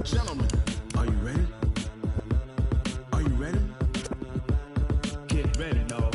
Gentlemen, are you ready? Are you ready? Get ready, dog.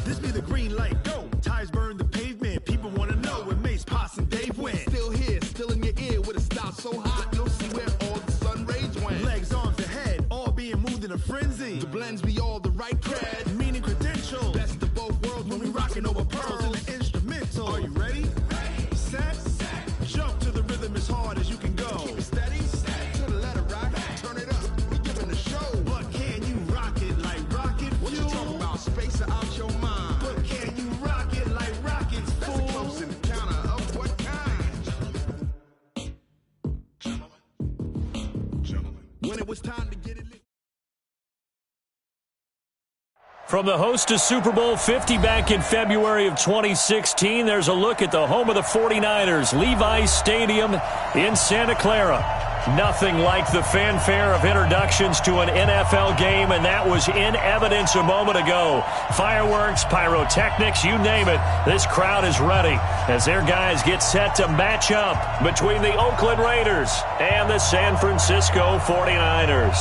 This be the green light, go. Tires burn the pavement. People want to know where Mace, Poss, and Dave went. Still here, still in your ear with a style so hot, you'll see where all the sun rays went. Legs, arms, and head, all being moved in a frenzy. The blends be all the right cred, meaning credentials. Best of both worlds when we rockin' over pearls in the instrumental. Are you ready? Set, jump to the rhythm as hard as you can go. Keep it steady, to the letter rock, turn it up, we giving the show. But can you rock it like rocket fuel? What you talking about, space out your mind? But can you rock it like rockets, fool? That's a close encounter of what kind? Gentlemen. When it was time to get it lit. From the host to Super Bowl 50 back in February of 2016, there's a look at the home of the 49ers, Levi's Stadium in Santa Clara. Nothing like the fanfare of introductions to an NFL game, and that was in evidence a moment ago. Fireworks, pyrotechnics, you name it. This crowd is ready as their guys get set to match up between the Oakland Raiders and the San Francisco 49ers.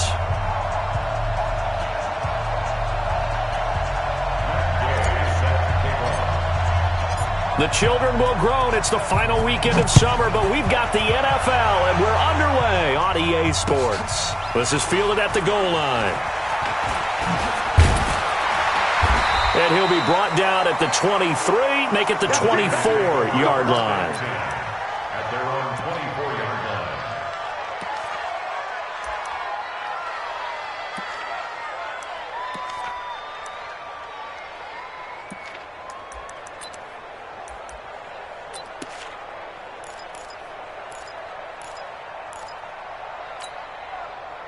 The children will groan. It's the final weekend of summer, but we've got the NFL, and we're underway on EA Sports. This is fielded at the goal line. And he'll be brought down at the 23, make it the 24-yard line. At their own 24-yard line.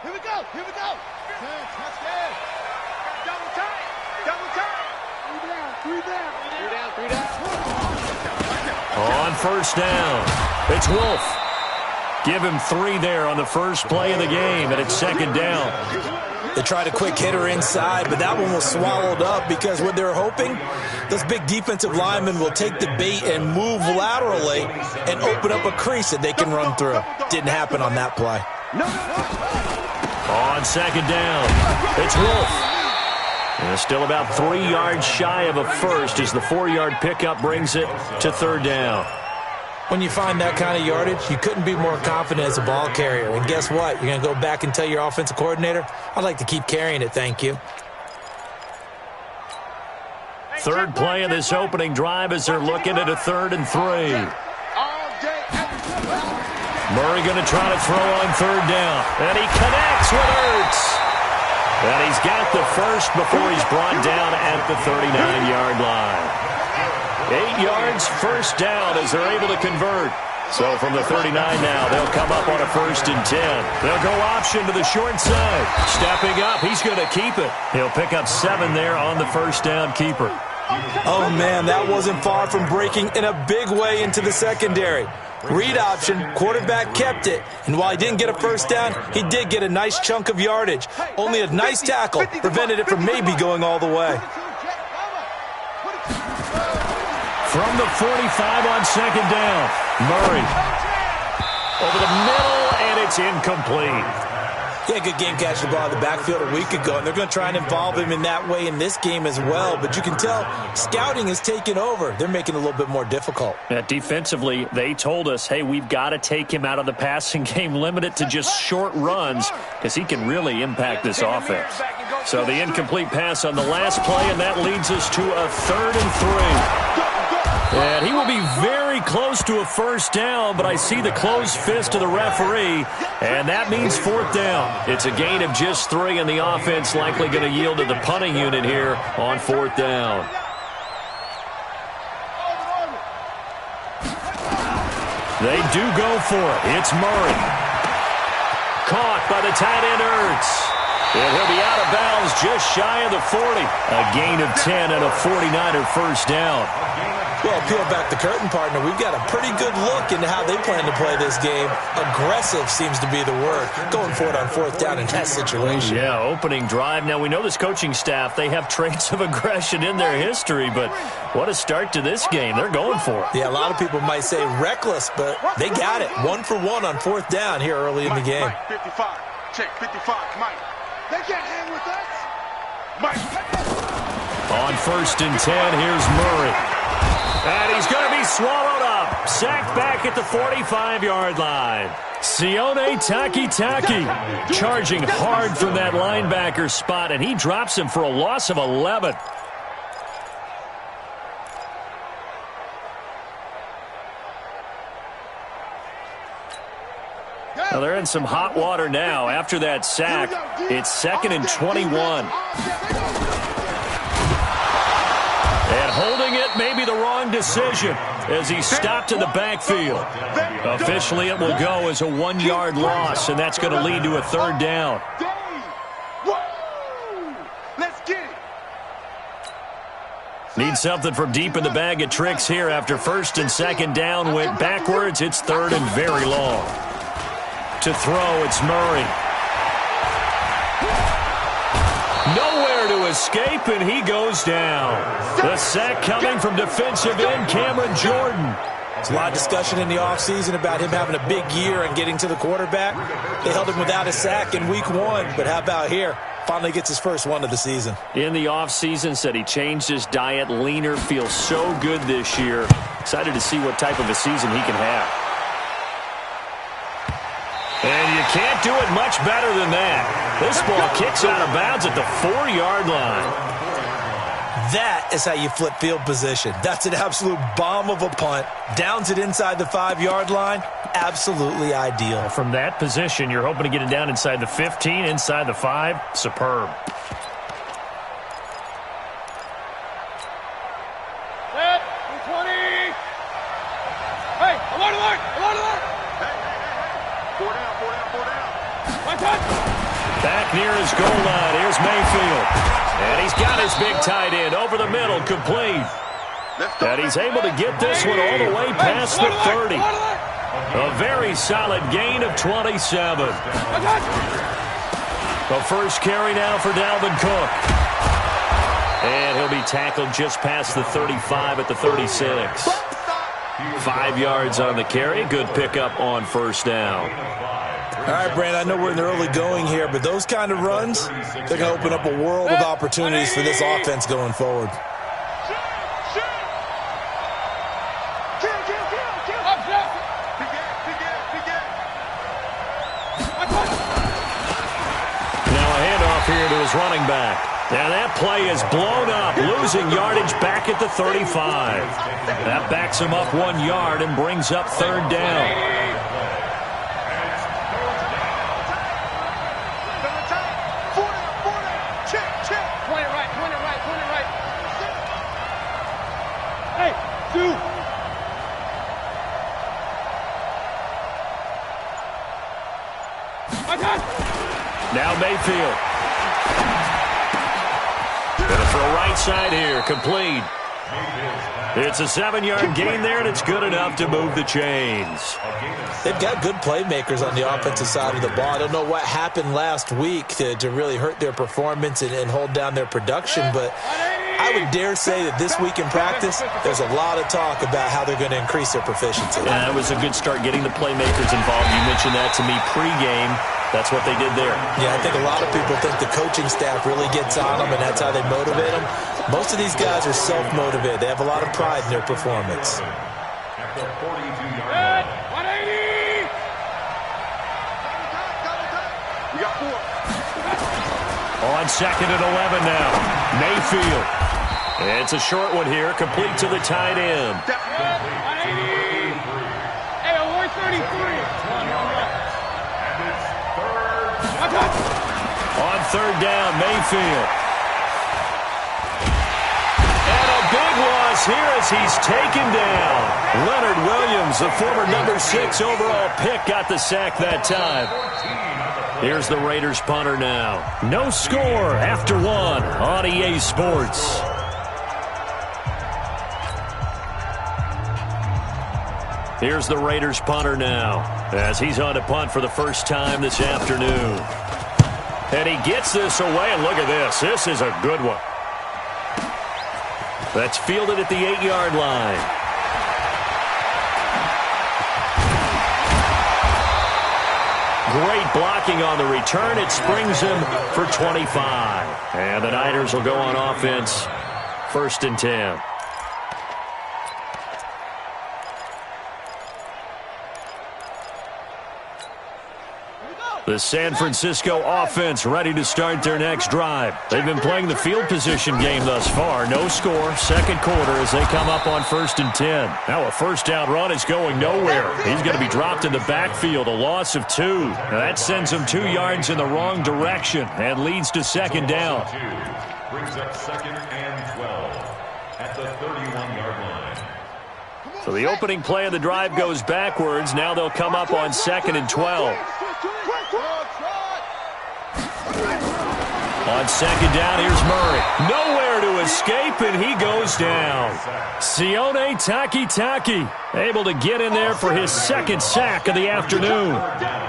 Here we go. Touchdown. Double time. Three down. On first down, it's Wolf. Give him 3 there on the first play of the game, and it's second down. They tried a quick hitter inside, but that one was swallowed up because what they're hoping, those big defensive linemen will take the bait and move laterally and open up a crease that they can run through. Didn't happen on that play. On second down, it's Wolf. And still about 3 yards shy of a first as the 4-yard pickup brings it to third down. When you find that kind of yardage, you couldn't be more confident as a ball carrier. And guess what? You're going to go back and tell your offensive coordinator, I'd like to keep carrying it, thank you. Third play of this opening drive as they're looking at a 3rd and 3. Murray going to try to throw on third down. And he connects with Ertz. And he's got the first before he's brought down at the 39-yard line. 8 yards, first down as they're able to convert. So from the 39 now, they'll come up on a 1st and 10. They'll go option to the short side. Stepping up, he's going to keep it. He'll pick up 7 there on the first down keeper. Oh, man, that wasn't far from breaking in a big way into the secondary. Read option, quarterback kept it, and while he didn't get a first down, he did get a nice chunk of yardage. Only a nice tackle prevented it from maybe going all the way. From the 45 on second down, Murray over the middle, and it's incomplete. He had a good game catching the ball in the backfield a week ago, and they're going to try and involve him in that way in this game as well. But you can tell scouting is taking over. They're making it a little bit more difficult. Defensively, they told us, hey, we've got to take him out of the passing game, limit it to just short runs, because he can really impact this offense. So the incomplete pass on the last play, and that leads us to a 3rd and 3. And he will be very close to a first down, but I see the closed fist of the referee, and that means 4th down. It's a gain of just 3, and the offense likely going to yield to the punting unit here on 4th down. They do go for it. It's Murray. Caught by the tight end Ertz. And he'll be out of bounds just shy of the 40. A gain of 10 and a 49er first down. Well, peel back the curtain, partner. We've got a pretty good look into how they plan to play this game. Aggressive seems to be the word. Going for it on fourth down in that situation. Yeah, opening drive. Now, we know this coaching staff, they have traits of aggression in their history, but what a start to this game. They're going for it. Yeah, a lot of people might say reckless, but they got it. 1 for 1 on fourth down here early in the game. Mike, 55. Check, 55, Mike. They can't hang with us. Mike. On first and 10, here's Murray. And he's going to be swallowed up. Sacked back at the 45-yard line. Sione Takitaki charging hard from that linebacker spot, and he drops him for a loss of 11. Well, they're in some hot water now. After that sack, it's 2nd and 21. And holding it may be the wrong decision as he stopped in the backfield. Officially, it will go as a 1-yard loss, and that's going to lead to a 3rd down. Let's get it. Need something from deep in the bag of tricks here after 1st and 2nd down went backwards. It's 3rd and very long. To throw, it's Murray. Nowhere to escape, and he goes down. The sack coming from defensive end Cameron Jordan. There's a lot of discussion in the offseason about him having a big year and getting to the quarterback. They held him without a sack in week 1, but how about here? Finally gets his first one of the season. In the offseason, said he changed his diet, leaner, feels so good this year. Excited to see what type of a season he can have. And you can't do it much better than that. This ball kicks out of bounds at the 4-yard line. That is how you flip field position. That's an absolute bomb of a punt. Downs it inside the 5-yard line. Absolutely ideal. From that position, you're hoping to get it down inside the 15, inside the 5. Superb. Set, 20. Hey, alert, alert, alert, alert. Four down. One touch. Back near his goal line. Here's Mayfield. And he's got his big tight end over the middle, complete. And he's able to get this one all the way past the 30. A very solid gain of 27. The first carry now for Dalvin Cook. And he'll be tackled just past the 35 at the 36. 5 yards on the carry. Good pickup on first down. All right, Brand, I know we're in the early going here, but those kind of runs, they're going to open up a world of opportunities for this offense going forward. Now a handoff here to his running back. Now that play is blown up, losing yardage back at the 35. That backs him up 1 yard and brings up 3rd down. Now Mayfield. Gonna throw right side here, complete. It's a 7-yard gain there, and it's good enough to move the chains. They've got good playmakers on the offensive side of the ball. I don't know what happened last week to really hurt their performance and hold down their production, but I would dare say that this week in practice, there's a lot of talk about how they're going to increase their proficiency. Yeah, it was a good start getting the playmakers involved. You mentioned that to me pregame. That's what they did there. Yeah, I think a lot of people think the coaching staff really gets on them, and that's how they motivate them. Most of these guys are self-motivated. They have a lot of pride in their performance. At the 42-yard line. 180! We got 4. On 2nd and 11 now. Mayfield. It's a short one here, complete to the tight end. 180! Hey, 133! On 3rd down, Mayfield. And a big loss here as he's taken down. Leonard Williams, the former number 6 overall pick, got the sack that time. Here's the Raiders punter now. No score after one on EA Sports. Here's the Raiders punter now as he's on to punt for the first time this afternoon. And he gets this away, and look at this. This is a good one. That's fielded at the 8-yard line. Great blocking on the return. It springs him for 25. And the Niners will go on offense, 1st and 10. The San Francisco offense ready to start their next drive. They've been playing the field position game thus far. No score, second quarter as they come up on 1st and 10. Now a first down run is going nowhere. He's going to be dropped in the backfield, a loss of 2. Now that sends him 2 yards in the wrong direction and leads to second down. Brings up 2nd and 12 at the 31-yard line. So the opening play of the drive goes backwards. Now they'll come up on 2nd and 12. On second down, here's Murray. Nowhere to escape, and he goes down. Sione Takitaki able to get in there for his 2nd sack of the afternoon.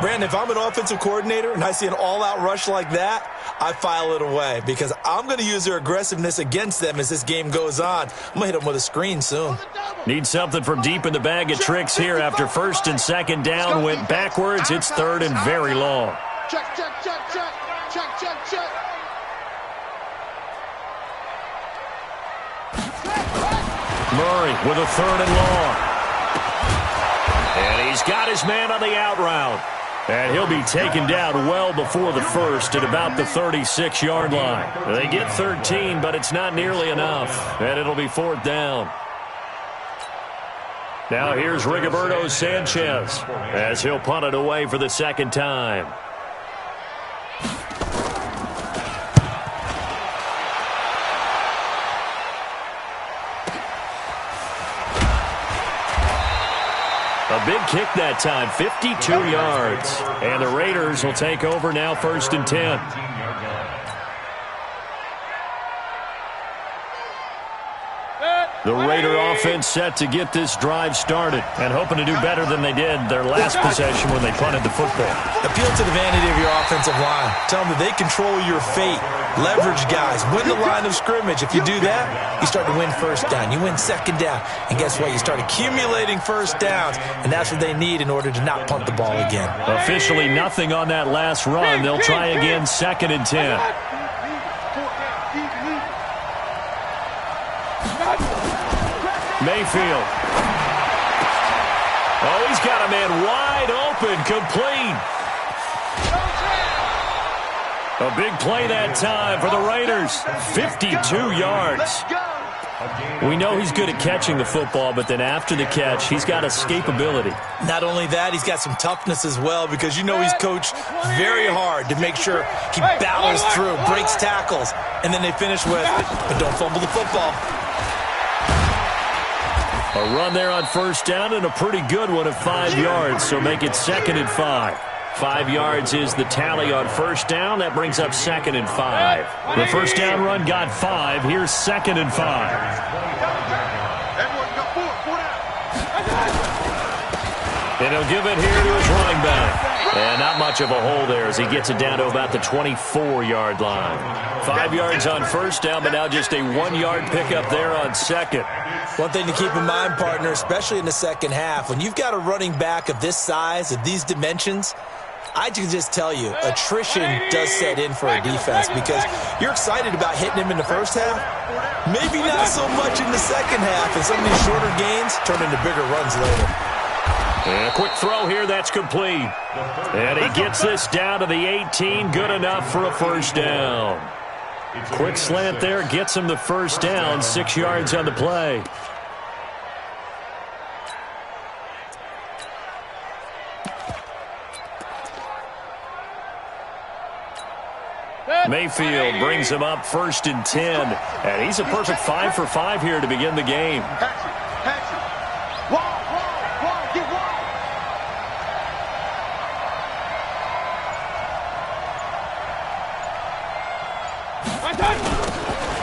Brandon, if I'm an offensive coordinator and I see an all-out rush like that, I file it away because I'm going to use their aggressiveness against them as this game goes on. I'm going to hit them with a screen soon. Need something from deep in the bag of tricks here after 1st and 2nd down went backwards. It's 3rd and very long. Check, check, check, check. Check, check, check. Murray with a 3rd and long. And he's got his man on the out route. And he'll be taken down well before the first at about the 36-yard line. They get 13, but it's not nearly enough. And it'll be 4th down. Now here's Rigoberto Sanchez as he'll punt it away for the 2nd time. A big kick that time, 52 yards. And the Raiders will take over now 1st and 10. The Raider offense set to get this drive started and hoping to do better than they did their last possession when they punted the football. Appeal to the vanity of your offensive line. Tell them that they control your fate. Leverage guys. Win the line of scrimmage. If you do that, you start to win 1st down. You win 2nd down. And guess what? You start accumulating 1st downs, and that's what they need in order to not punt the ball again. Officially nothing on that last run. They'll try again 2nd and 10. Mayfield. Oh, he's got a man wide open, complete. A big play that time for the Raiders. 52 yards. We know he's good at catching the football, but then after the catch, he's got escapability. Not only that, he's got some toughness as well because you know he's coached very hard to make sure he battles through, breaks tackles, and then they finish with, but don't fumble the football. A run there on 1st down and a pretty good one of 5 yards, so make it 2nd and 5. 5 yards is the tally on 1st down. That brings up 2nd and 5. The 1st down run got 5. Here's 2nd and 5. And he'll give it here to his running back. And not much of a hole there as he gets it down to about the 24-yard line. 5 yards on 1st down, but now just a 1-yard pickup there on 2nd. One thing to keep in mind, partner, especially in the 2nd half, when you've got a running back of this size, of these dimensions, I can just tell you, attrition does set in for a defense because you're excited about hitting him in the 1st half. Maybe not so much in the 2nd half, and some of these shorter gains turn into bigger runs later. And a quick throw here, that's complete. And he gets this down to the 18, good enough for a 1st down. Quick slant there, gets him the 1st down, 6 yards on the play. Mayfield brings him up 1st and 10. And he's a perfect 5 for 5 here to begin the game.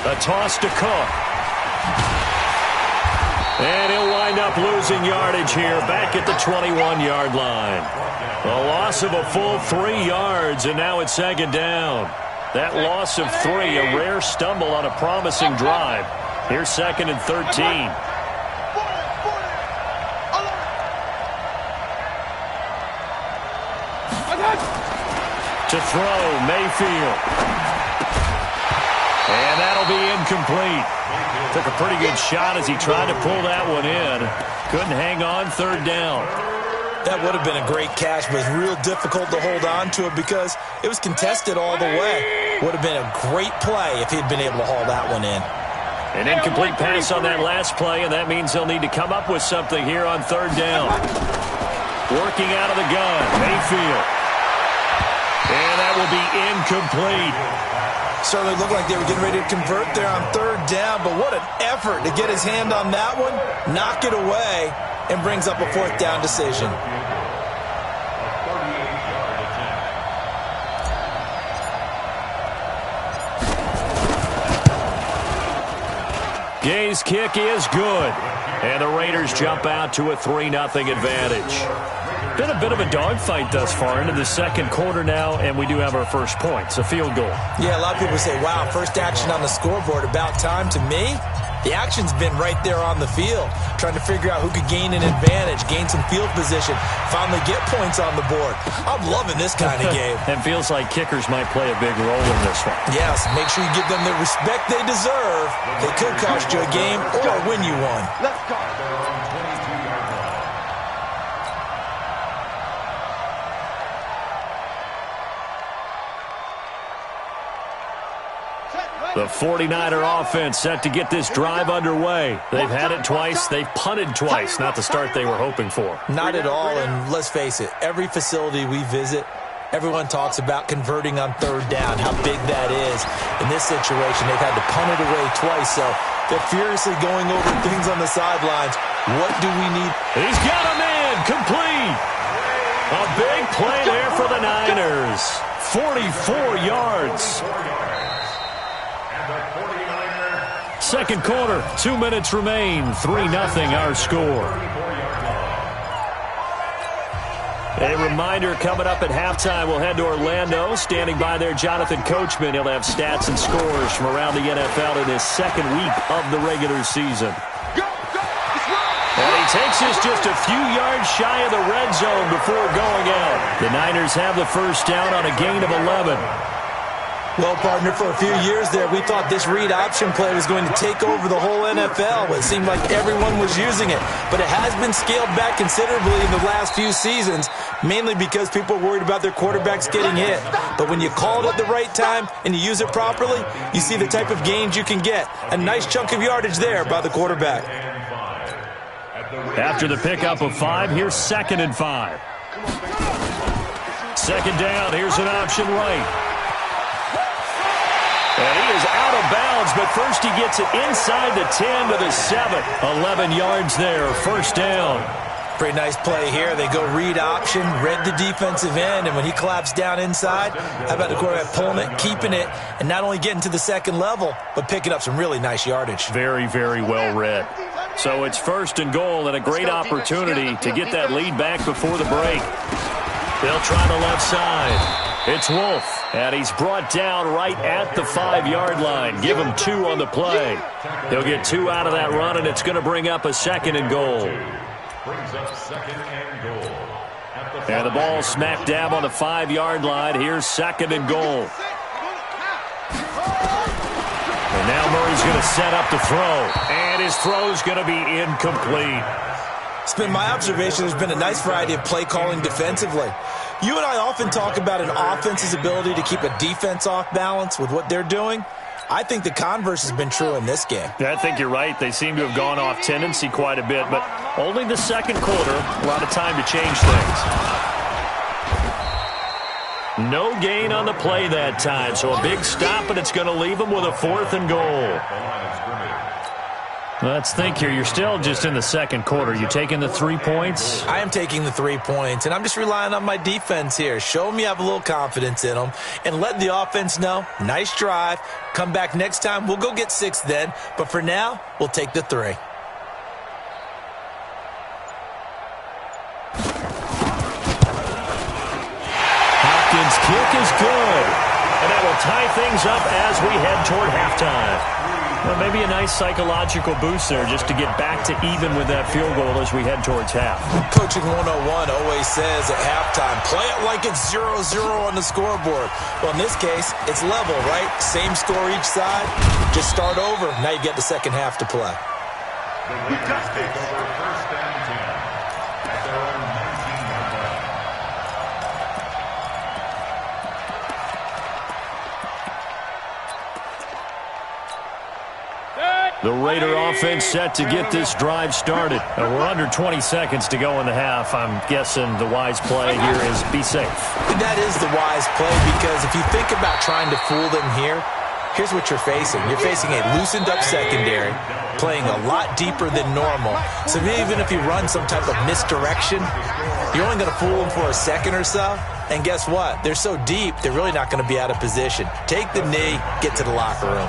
A toss to Cook. And he'll wind up losing yardage here back at the 21-yard line. A loss of a full 3 yards, and now it's second down. That loss of 3, a rare stumble on a promising drive. Here's second and 13. To throw, Mayfield. And that'll be incomplete. Took a pretty good shot as he tried to pull that one in. Couldn't hang on, third down. That would have been a great catch, but it was real difficult to hold on to it because it was contested all the way. Would have been a great play if he'd been able to haul that one in. An incomplete pass on that last play, and that means they'll need to come up with something here on third down. Working out of the gun, Mayfield. And that will be incomplete. Certainly looked like they were getting ready to convert there on third down, but what an effort to get his hand on that one, knock it away, and brings up a fourth down decision. Gay's kick is good. And the Raiders jump out to a 3-0 advantage. Been a bit of a dogfight thus far into the second quarter now, and we do have our first points, a field goal. Yeah, a lot of people say, wow, first action on the scoreboard, about time. To me, the action's been right there on the field, trying to figure out who could gain an advantage, gain some field position, finally get points on the board. I'm loving this kind of game. And feels like kickers might play a big role in this one. Yes, make sure you give them the respect they deserve. They could cost you a game or win you one. Let's go. The 49er offense set to get this drive underway. They've had it twice. They've punted twice. Not the start they were hoping for. Not at all, and let's face it, every facility we visit, everyone talks about converting on third down, how big that is. In this situation, they've had to punt it away twice, so they're furiously going over things on the sidelines. What do we need? He's got him in, complete. A big play there for the Niners. 44 yards. Second quarter, 2 minutes remain. 3-0 our score. A reminder coming up at halftime, we'll head to Orlando. Standing by there, Jonathan Coachman. He'll have stats and scores from around the NFL in his second week of the regular season. And he takes us just a few yards shy of the red zone before going out. The Niners have the first down on a gain of 11. Well, partner, for a few years there, we thought this read option play was going to take over the whole NFL. It seemed like everyone was using it, but it has been scaled back considerably in the last few seasons, mainly because people are worried about their quarterbacks getting hit. But when you call it at the right time and you use it properly, you see the type of gains you can get. A nice chunk of yardage there by the quarterback. After the pickup of 5, here's 2nd and 5. Second down, here's an option right. And he is out of bounds, but first he gets it inside the 10 to the 7. 11 yards there, first down. Pretty nice play here. They go read option, read the defensive end, and when he collapsed down inside, how about the quarterback pulling it, keeping it, and not only getting to the second level, but picking up some really nice yardage. Very, very well read. So it's first and goal and a great opportunity to get that lead back before the break. They'll try the left side. It's Wolf, and he's brought down right at the 5-yard line. Give him 2 on the play. He'll get 2 out of that run, and it's going to bring up a 2nd and goal. Brings up 2nd and goal. And the ball smack dab on the 5-yard line. Here's 2nd and goal. And now Murray's going to set up to throw. And his throw's going to be incomplete. It's been my observation there's been a nice variety of play calling defensively. You and I often talk about an offense's ability to keep a defense off balance with what they're doing. I think the converse has been true in this game. I think you're right. They seem to have gone off tendency quite a bit, but only the second quarter, a lot of time to change things. No gain on the play that time, so a big stop, and it's going to leave them with a 4th and goal. Let's think here. You're still just in the second quarter. You taking the 3 points? I am taking the 3 points, and I'm just relying on my defense here. Show me I have a little confidence in them, and let the offense know, nice drive. Come back next time. We'll go get 6 then, but for now, we'll take the 3. Hopkins' kick is good, and that will tie things up as we head toward halftime. Well, maybe a nice psychological boost there just to get back to even with that field goal as we head towards half. Coaching 101 always says at halftime, play it like it's 0-0 on the scoreboard. Well, in this case, it's level, right? Same score each side. Just start over. Now you get the second half to play. The Lakers take over first and 10 at their own 19-yard line. The Raider offense set to get this drive started. We're under 20 seconds to go in the half. I'm guessing the wise play here is be safe. That is the wise play because if you think about trying to fool them here, here's what you're facing. You're facing a loosened up secondary, playing a lot deeper than normal. So even if you run some type of misdirection, you're only going to fool them for a second or so. And guess what? They're so deep, they're really not going to be out of position. Take the knee, get to the locker room.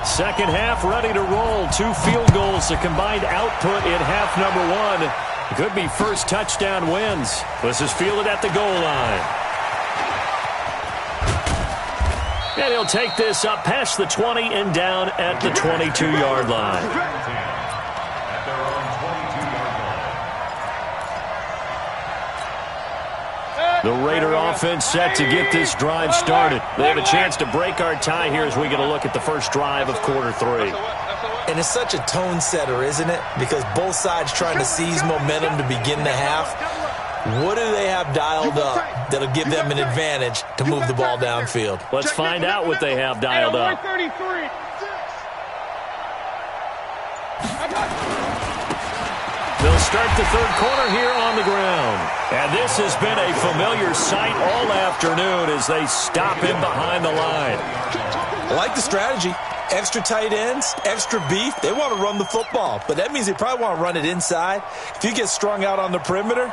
Second half ready to roll. 2 field goals, the combined output in half number 1. Could be first touchdown wins. This is fielded at the goal line. And he'll take this up past the 20 and down at the 22-yard line. At their own 22-yard line. The Raider offense set to get this drive started. They have a chance to break our tie here as we get a look at the first drive of quarter 3. And it's such a tone setter, isn't it? Because both sides trying to seize momentum to begin the half. What do they have dialed up that'll give them an advantage to move the ball downfield? Let's find out what they have dialed up. They'll start the third quarter here on the ground. And this has been a familiar sight all afternoon as they stop him behind the line. I like the strategy. Extra tight ends, extra beef. They want to run the football, but that means they probably want to run it inside. If you get strung out on the perimeter,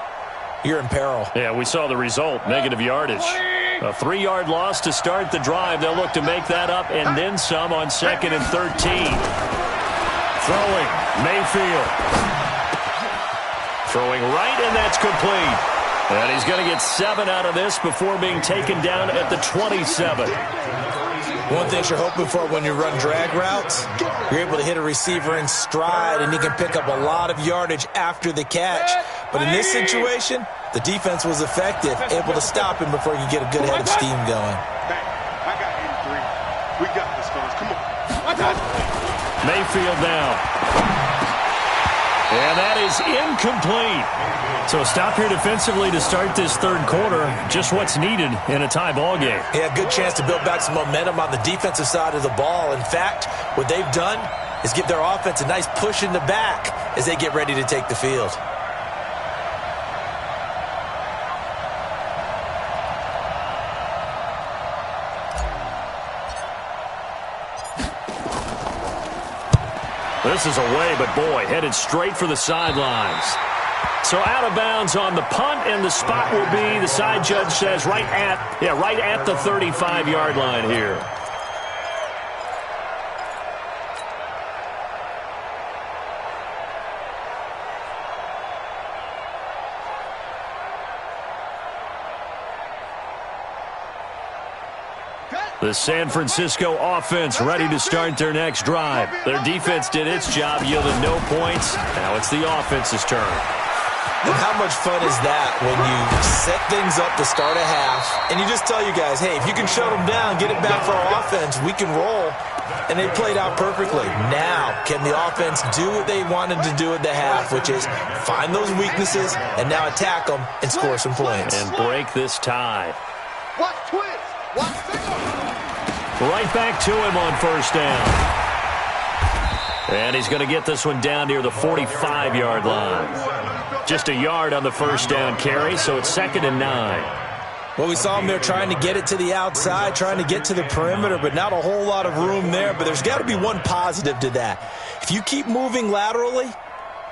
you're in peril. Yeah, we saw the result, negative yardage. A 3-yard loss to start the drive. They'll look to make that up and then some on 2nd and 13. Throwing, Mayfield. Throwing right, and that's complete. And he's going to get 7 out of this before being taken down at the 27. One thing you're hoping for when you run drag routes, you're able to hit a receiver in stride, and he can pick up a lot of yardage after the catch. But in this situation, the defense was effective, able to stop him before you get a good head of steam going. Hey, I got 83. We got this, fellas. Come on. I got it. Mayfield now. And that is incomplete. So a stop here defensively to start this third quarter. Just what's needed in a tie ball game. Yeah, good chance to build back some momentum on the defensive side of the ball. In fact, what they've done is give their offense a nice push in the back as they get ready to take the field. This is away, but boy, headed straight for the sidelines. So out of bounds on the punt, and the spot will be, the side judge says, right at the 35-yard line here. The San Francisco offense ready to start their next drive. Their defense did its job, yielded no points. Now it's the offense's turn. And how much fun is that when you set things up to start a half, and you just tell you guys, hey, if you can shut them down, get it back for our offense, we can roll. And they played out perfectly. Now, can the offense do what they wanted to do at the half, which is find those weaknesses and now attack them and score some points. And break this tie. Watch twist. Watch single. Right back to him on first down. And he's going to get this one down near the 45-yard line. Just a yard on the first down carry, so it's 2nd and 9. Well, we saw him there trying to get it to the outside, trying to get to the perimeter, but not a whole lot of room there. But there's got to be one positive to that. If you keep moving laterally,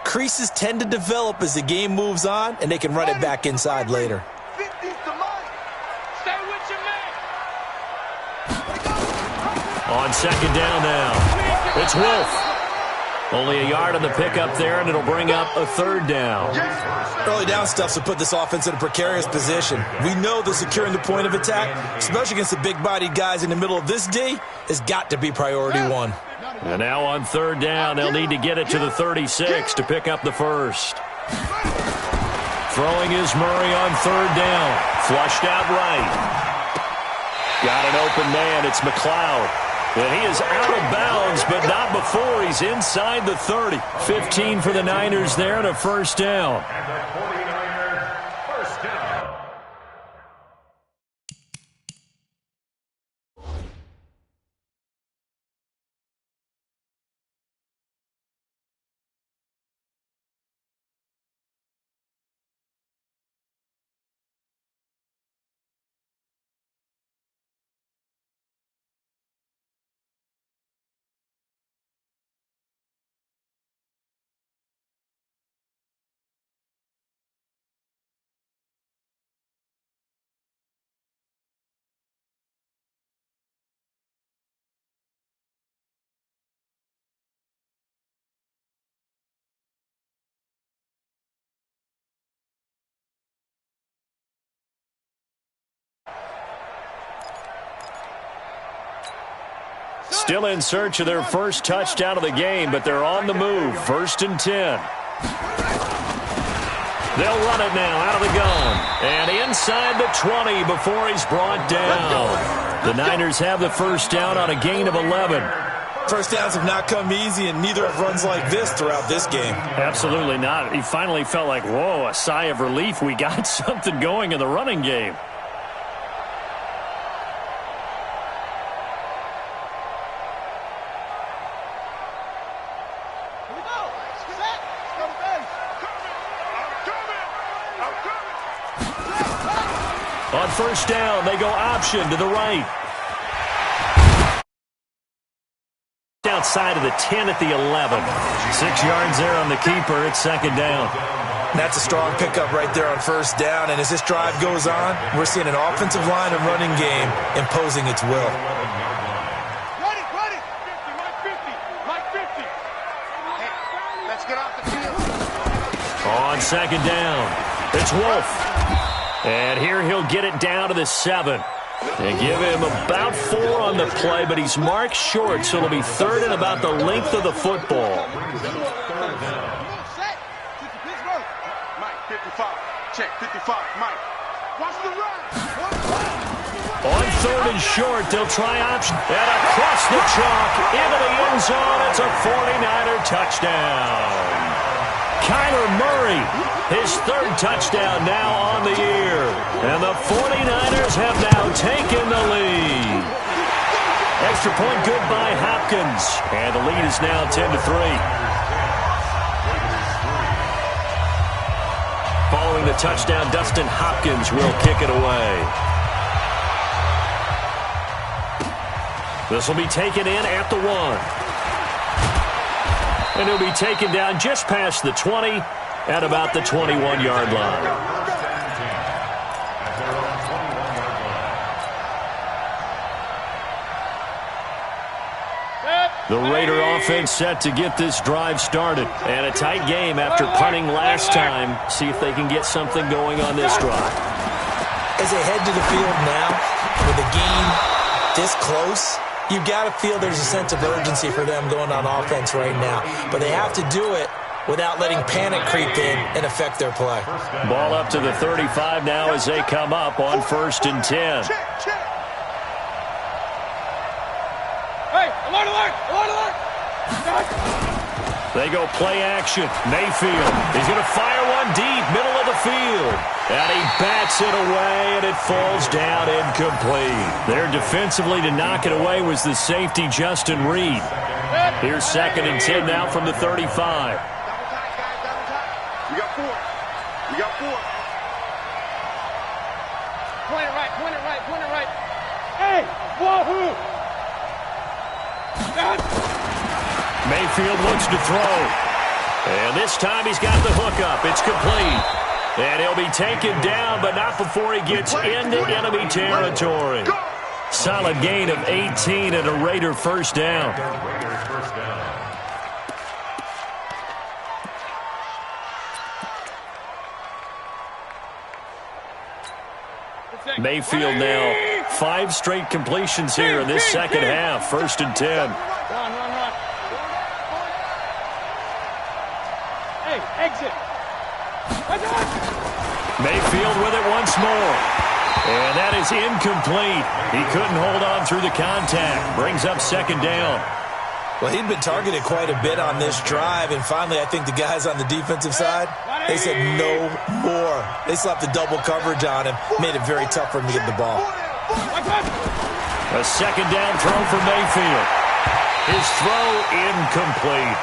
creases tend to develop as the game moves on, and they can run it back inside later. On second down now, it's Wolf. Only a yard on the pickup there, and it'll bring up a third down. Early down stuff to put this offense in a precarious position. We know that securing the point of attack, especially against the big-bodied guys in the middle of this D, has got to be priority one. And now on third down, they'll need to get it to the 36 to pick up the first. Throwing is Murray on third down. Flushed out right. Got an open man. It's McLeod. And he is out of bounds, but not before he's inside the 30. 15 for the Niners there and a first down. And the 49ers, first down. Still in search of their first touchdown of the game, but they're on the move. 1st and 10. They'll run it now out of the gun. And inside the 20 before he's brought down. The Niners have the first down on a gain of 11. First downs have not come easy, and neither have runs like this throughout this game. Absolutely not. He finally felt like, whoa, a sigh of relief. We got something going in the running game. On first down, they go option to the right. Outside of the 10 at the 11. 6 yards there on the keeper. It's second down. That's a strong pickup right there on first down. And as this drive goes on, we're seeing an offensive line and running game imposing its will. Ready. 50, Mike 50. Hey, let's get off the field. On second down, it's Wolf. And here he'll get it down to the 7. And give him about 4 on the play, but he's marked short, so it'll be third and about the length of the football. Mike, 55. Check, 55. Mike. Watch the run. On third and short, they'll try option. And across the chalk, into the end zone. It's a 49er touchdown. Kyler Murray, his third touchdown now on the year. And the 49ers have now taken the lead. Extra point good by Hopkins. And the lead is now 10-3. Following the touchdown, Dustin Hopkins will kick it away. This will be taken in at the 1. And he'll be taken down just past the 20 at about the 21-yard line. The Raider offense set to get this drive started. And a tight game after punting last time. See if they can get something going on this drive. As they head to the field now, with the game this close, you've got to feel there's a sense of urgency for them going on offense right now. But they have to do it without letting panic creep in and affect their play. Ball up to the 35 now as they come up on 1st and 10. Hey, alert! They go play action. Mayfield. He's going to fire one deep, middle of the field. And he bats it away, and it falls down incomplete. There defensively to knock it away was the safety, Justin Reed. Here's 2nd and 10 now from the 35. We got 4. Point it right. Hey, wahoo! Mayfield looks to throw. And this time he's got the hook up. It's complete. And he'll be taken down, but not before he gets into enemy territory. Solid gain of 18 and a Raider first down. Mayfield now 5 straight completions here in this second half. 1st and 10. Run. Hey, exit. Mayfield with it once more. And that is incomplete. He couldn't hold on through the contact. Brings up 2nd down. Well, he'd been targeted quite a bit on this drive, and finally I think the guys on the defensive side, they said no more. They slapped the double coverage on him, made it very tough for him to get the ball. A 2nd down throw for Mayfield. His throw incomplete.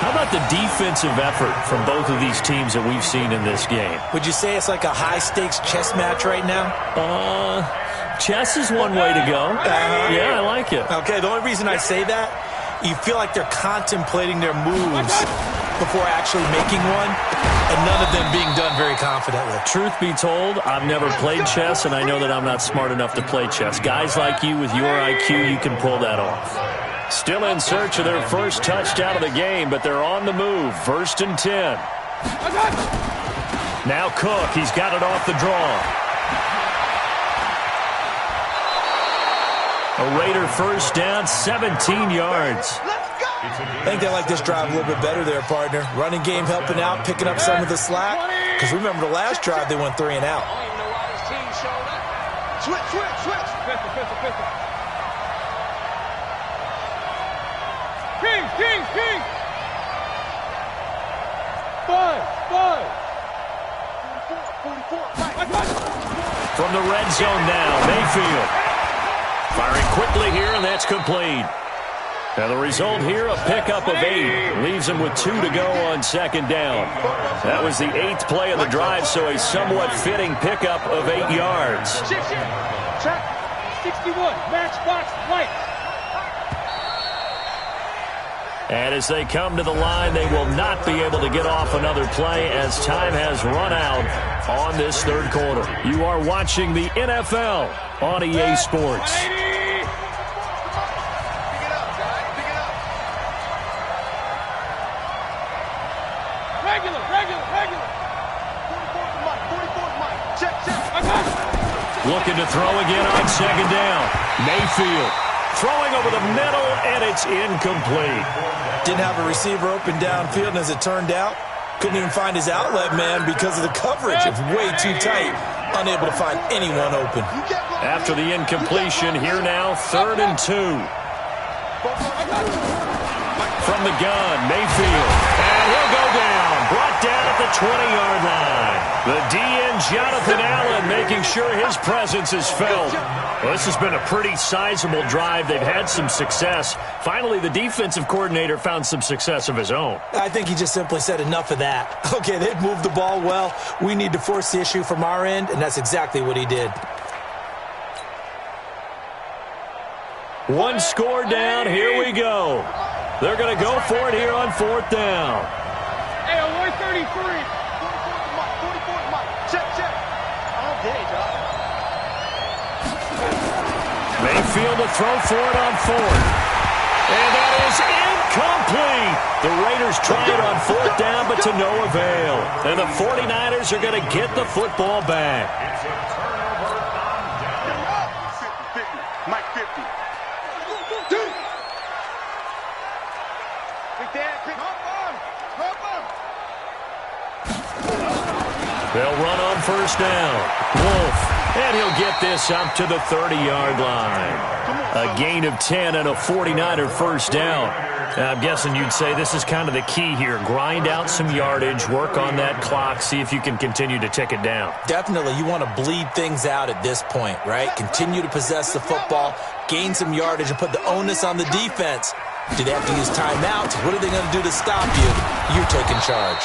How about the defensive effort from both of these teams that we've seen in this game? Would you say it's like a high-stakes chess match right now? Chess is one way to go. Yeah, I like it. Okay, the only reason I say that, you feel like they're contemplating their moves before actually making one, and none of them being done very confidently. Truth be told, I've never played chess, and I know that I'm not smart enough to play chess. Guys like you with your IQ, you can pull that off. Still in search of their first touchdown of the game, but they're on the move. 1st and 10. Now Cook, he's got it off the draw. A Raider first down, 17 yards. I think they like this drive a little bit better there, partner. Running game helping out, picking up some of the slack. Because remember the last drive, they went 3 and out. Switch. King. 5. 44. From the red zone now, Mayfield. Firing quickly here, and that's complete. Now the result here, a pickup of 8. Leaves him with 2 to go on 2nd down. That was the 8th play of the drive, so a somewhat fitting pickup of 8 yards. Check. 61. Matchbox light. And as they come to the line, they will not be able to get off another play as time has run out on this 3rd quarter. You are watching the NFL on EA Sports. Regular. 44 Mike. Check. Looking to throw again on 2nd down. Mayfield throwing over the middle, and it's incomplete. Didn't have a receiver open downfield, and as it turned out, couldn't even find his outlet man because of the coverage. It's way too tight, unable to find anyone open. After the incompletion, here now, 3rd and 2. From the gun, Mayfield, and he'll go down. Brought down at the 20-yard line. The DN, Jonathan Allen, making sure his presence is felt. Well, this has been a pretty sizable drive. They've had some success. Finally, the defensive coordinator found some success of his own. I think he just simply said enough of that. Okay, they've moved the ball well. We need to force the issue from our end, and that's exactly what he did. 1 score down. Here we go. They're going to go for it here on 4th down. Hey, 133. 44 Mike. Check. All day, dog. Mayfield to throw for it on 4th. And that is incomplete. The Raiders try it on 4th down, but to no avail. And the 49ers are going to get the football back. It's a turnover on down. 50. Mike 50. They'll run on 1st down. Wolf, and he'll get this up to the 30-yard line. A gain of 10 and a 49er first down. Now, I'm guessing you'd say this is kind of the key here. Grind out some yardage, work on that clock, see if you can continue to tick it down. Definitely, you want to bleed things out at this point, right? Continue to possess the football, gain some yardage, and put the onus on the defense. Do they have to use timeouts? What are they going to do to stop you? You're taking charge.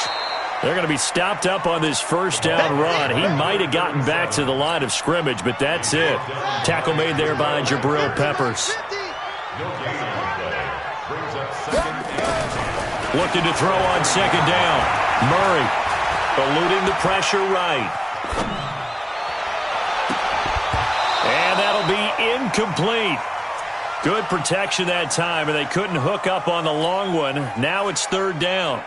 They're going to be stopped up on this 1st down run. He might have gotten back to the line of scrimmage, but that's it. Tackle made there by Jabril Peppers. No gain on the play. Brings up second and 10. Looking to throw on second down. Murray eluding the pressure right. And that'll be incomplete. Good protection that time, and they couldn't hook up on the long one. Now it's third down.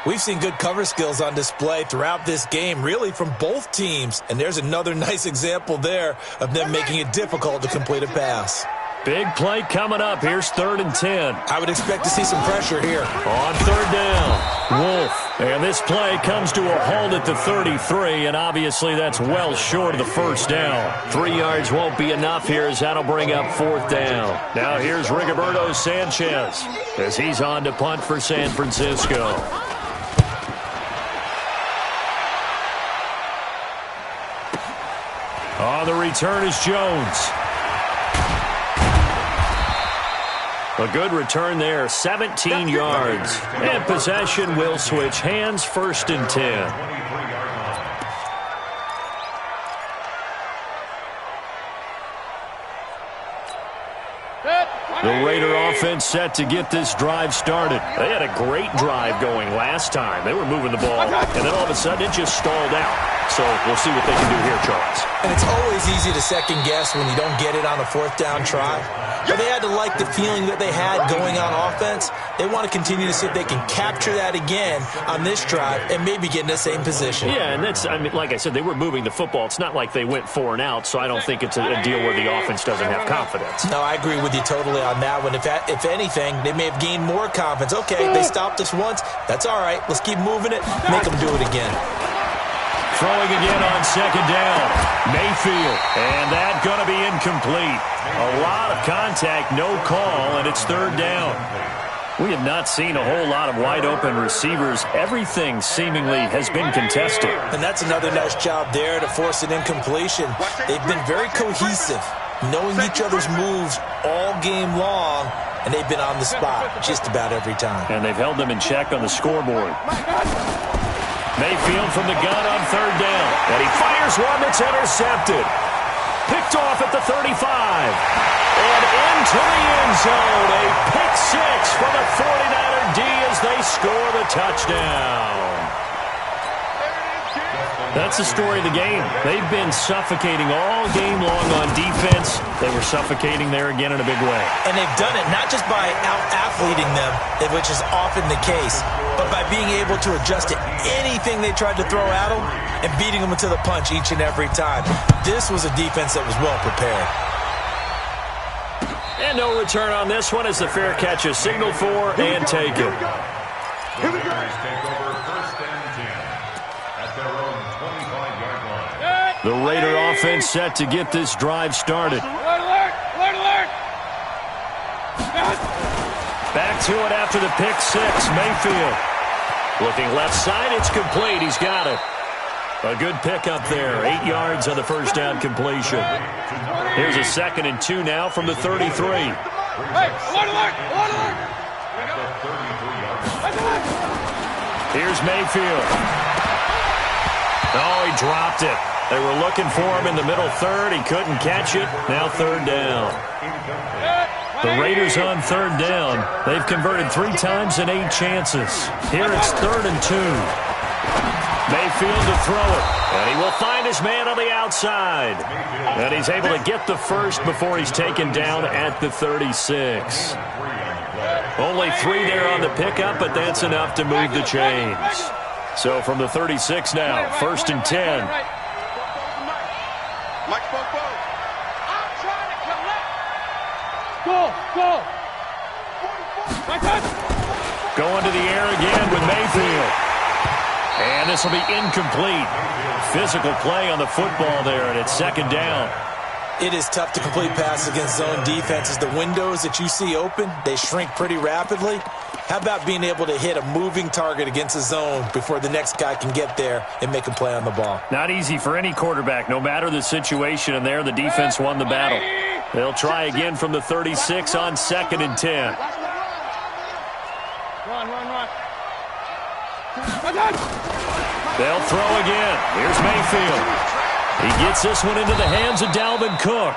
We've seen good cover skills on display throughout this game, really from both teams. And there's another nice example there of them making it difficult to complete a pass. Big play coming up. Here's 3rd and 10. I would expect to see some pressure here. On third down, Wolf. And this play comes to a halt at the 33, and obviously that's well short of the first down. 3 yards won't be enough here as that'll bring up 4th down. Now here's Rigoberto Sanchez as he's on to punt for San Francisco. On the return is Jones. A good return there, 17 yards. And possession will switch hands, 1st and 10. The Raider offense set to get this drive started. They had a great drive going last time. They were moving the ball, and then all of a sudden it just stalled out. So we'll see what they can do here, Charles. And it's always easy to second guess when you don't get it on a 4th down try. But they had to like the feeling that they had going on offense. They want to continue to see if they can capture that again on this drive and maybe get in the same position. Yeah, and that's, I mean, like I said, they were moving the football. It's not like they went 4 and out, so I don't think it's a deal where the offense doesn't have confidence. No, I agree with you totally on that one. If anything, they may have gained more confidence. Okay, they stopped us once. That's all right. Let's keep moving it. Make them do it again. Throwing again on second down. Mayfield. And that going to be incomplete. A lot of contact, no call, and it's 3rd down. We have not seen a whole lot of wide-open receivers. Everything seemingly has been contested. And that's another nice job there to force an incompletion. They've been very cohesive, knowing each other's moves all game long, and they've been on the spot just about every time. And they've held them in check on the scoreboard. Mayfield from the gun on 3rd down. And he fires one that's intercepted. Picked off at the 35. And into the end zone. A pick 6 for the 49er D as they score the touchdown. That's the story of the game. They've been suffocating all game long on defense. They were suffocating there again in a big way. And they've done it not just by out-athleting them, which is often the case, but by being able to adjust to anything they tried to throw at them and beating them to the punch each and every time. This was a defense that was well prepared. And no return on this one as the fair catch is signaled for and taken. The Raiders take over 1st and 10 at their own 25-yard line. The Raider offense set to get this drive started. Back to it after the pick 6, Mayfield. Looking left side, it's complete. He's got it. A good pickup there. 8 yards on the first down completion. Here's a 2nd and 2 now from the 33. Here's Mayfield. Oh, he dropped it. They were looking for him in the middle 3rd. He couldn't catch it. Now 3rd down. The Raiders on 3rd down. They've converted 3 times in 8 chances. Here it's 3rd and 2. Mayfield to throw it. And he will find his man on the outside. And he's able to get the first before he's taken down at the 36. Only 3 there on the pickup, but that's enough to move the chains. So from the 36 now, 1st and 10. Going to the air again with Mayfield. And this will be incomplete. Physical play on the football there, and it's 2nd down. It is tough to complete passes against zone defenses. The windows that you see open, they shrink pretty rapidly. How about being able to hit a moving target against a zone before the next guy can get there and make a play on the ball? Not easy for any quarterback, no matter the situation, and there the defense won the battle. They'll try again from the 36 on 2nd and 10. They'll throw again. Here's Mayfield. He gets this one into the hands of Dalvin Cook.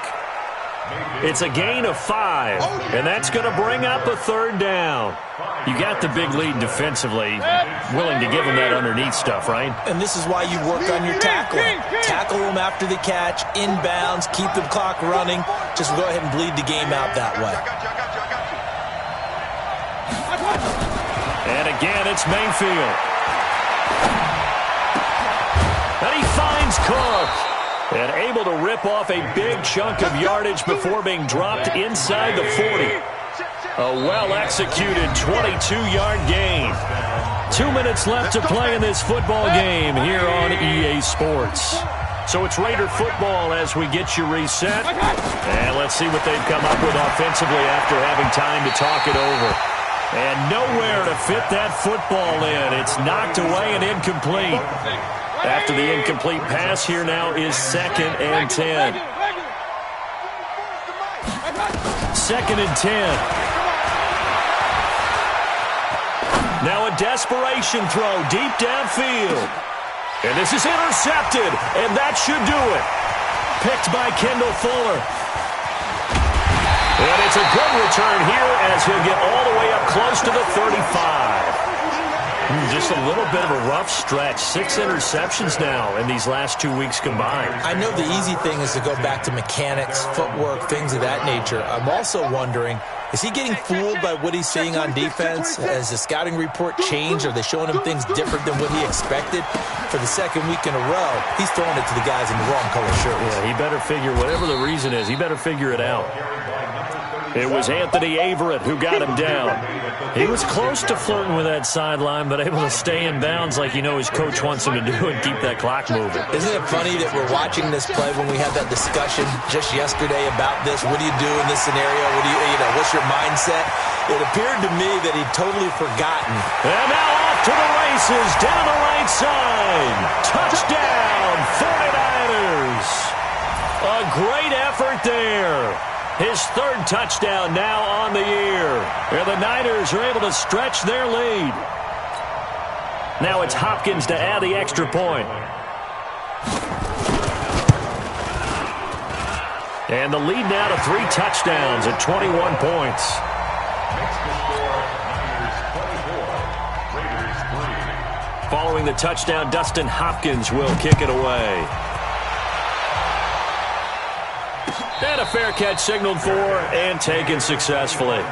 It's a gain of 5, and that's going to bring up a third down. You got the big lead defensively, willing to give them that underneath stuff, right? And this is why you work on your tackling. Tackle them after the catch, inbounds, keep the clock running. Just go ahead and bleed the game out that way. And again, it's Mayfield. And he finds Cook. And able to rip off a big chunk of yardage before being dropped inside the 40. A well-executed 22-yard gain. 2 minutes left to play in this football game here on EA Sports. So it's Raider football as we get you reset. And let's see what they've come up with offensively after having time to talk it over. And nowhere to fit that football in. It's knocked away and incomplete. After the incomplete pass, here now is 2nd and 10. 2nd and 10. Now a desperation throw deep downfield. And this is intercepted, and that should do it. Picked by Kendall Fuller. And it's a good return here as he'll get all the way up close to the 35. Just a little bit of a rough stretch. 6 interceptions now in these last 2 weeks combined. I know the easy thing is to go back to mechanics, footwork, things of that nature. I'm also wondering, is he getting fooled by what he's seeing on defense? Has the scouting report changed? Are they showing him things different than what he expected? For the 2nd week in a row, he's throwing it to the guys in the wrong color shirts. Yeah, he better figure, whatever the reason is, he better figure it out. It was Anthony Averett who got him down. He was close to flirting with that sideline, but able to stay in bounds like you know his coach wants him to do and keep that clock moving. Isn't it funny that we're watching this play when we had that discussion just yesterday about this? What do you do in this scenario? What do you know, what's your mindset? It appeared to me that he'd totally forgotten. And now off to the races, down the right side. Touchdown, 49ers. A great effort there. His 3rd touchdown now on the year. And the Niners are able to stretch their lead. Now it's Hopkins to add the extra point. And the lead now to 3 touchdowns at 21 points. Makes the score Niners 24, Raiders 3. Following the touchdown, Dustin Hopkins will kick it away. And a fair catch signaled for and taken successfully. The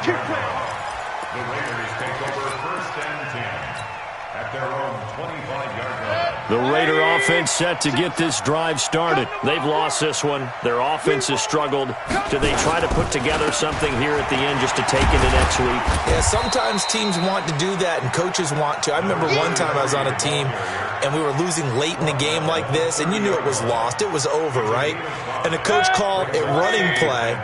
Raiders take over 1st and 10 at their own 25-yard line. The Raider offense set to get this drive started. They've lost this one. Their offense has struggled. Do they try to put together something here at the end just to take into next week? Yeah, sometimes teams want to do that and coaches want to. I remember one time I was on a team and we were losing late in the game like this, and you knew it was lost. It was over, right? And the coach called a running play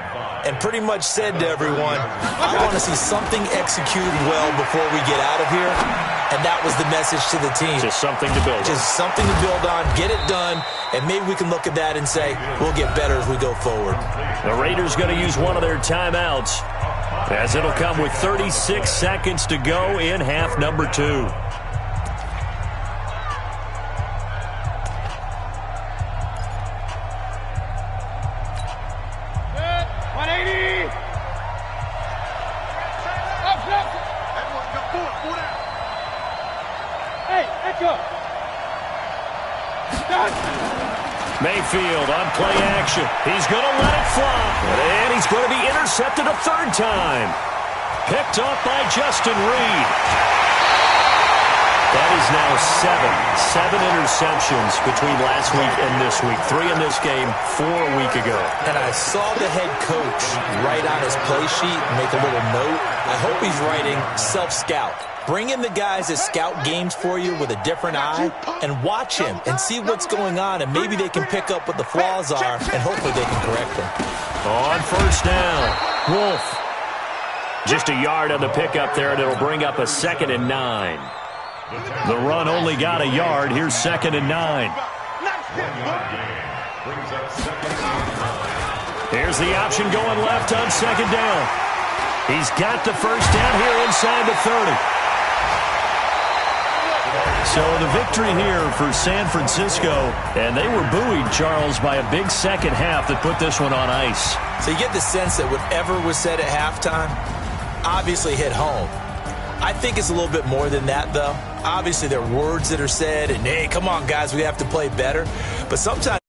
and pretty much said to everyone, I want to see something executed well before we get out of here. And that was the message to the team. Just something to build on. Just something to build on, get it done, and maybe we can look at that and say, we'll get better as we go forward. The Raiders going to use one of their timeouts as it'll come with 36 seconds to go in half number 2. Mayfield on play action. He's going to let it fly. And he's going to be intercepted a 3rd time. Picked off by Justin Reed. That is now 7 interceptions between last week and this week. 3 in this game, 4 a week ago. And I saw the head coach write on his play sheet and make a little note. I hope he's writing self-scout. Bring in the guys that scout games for you with a different eye and watch him and see what's going on, and maybe they can pick up what the flaws are, and hopefully they can correct them. On 1st down, Wolf. Just a yard on the pickup there, and it'll bring up a 2nd and 9. The run only got a yard. Here's 2nd and 9. Here's the option going left on 2nd down. He's got the 1st down here inside the 30. So the victory here for San Francisco, and they were buoyed, Charles, by a big second half that put this one on ice. So you get the sense that whatever was said at halftime obviously hit home. I think it's a little bit more than that, though. Obviously, there are words that are said, and, hey, come on, guys, we have to play better. But sometimes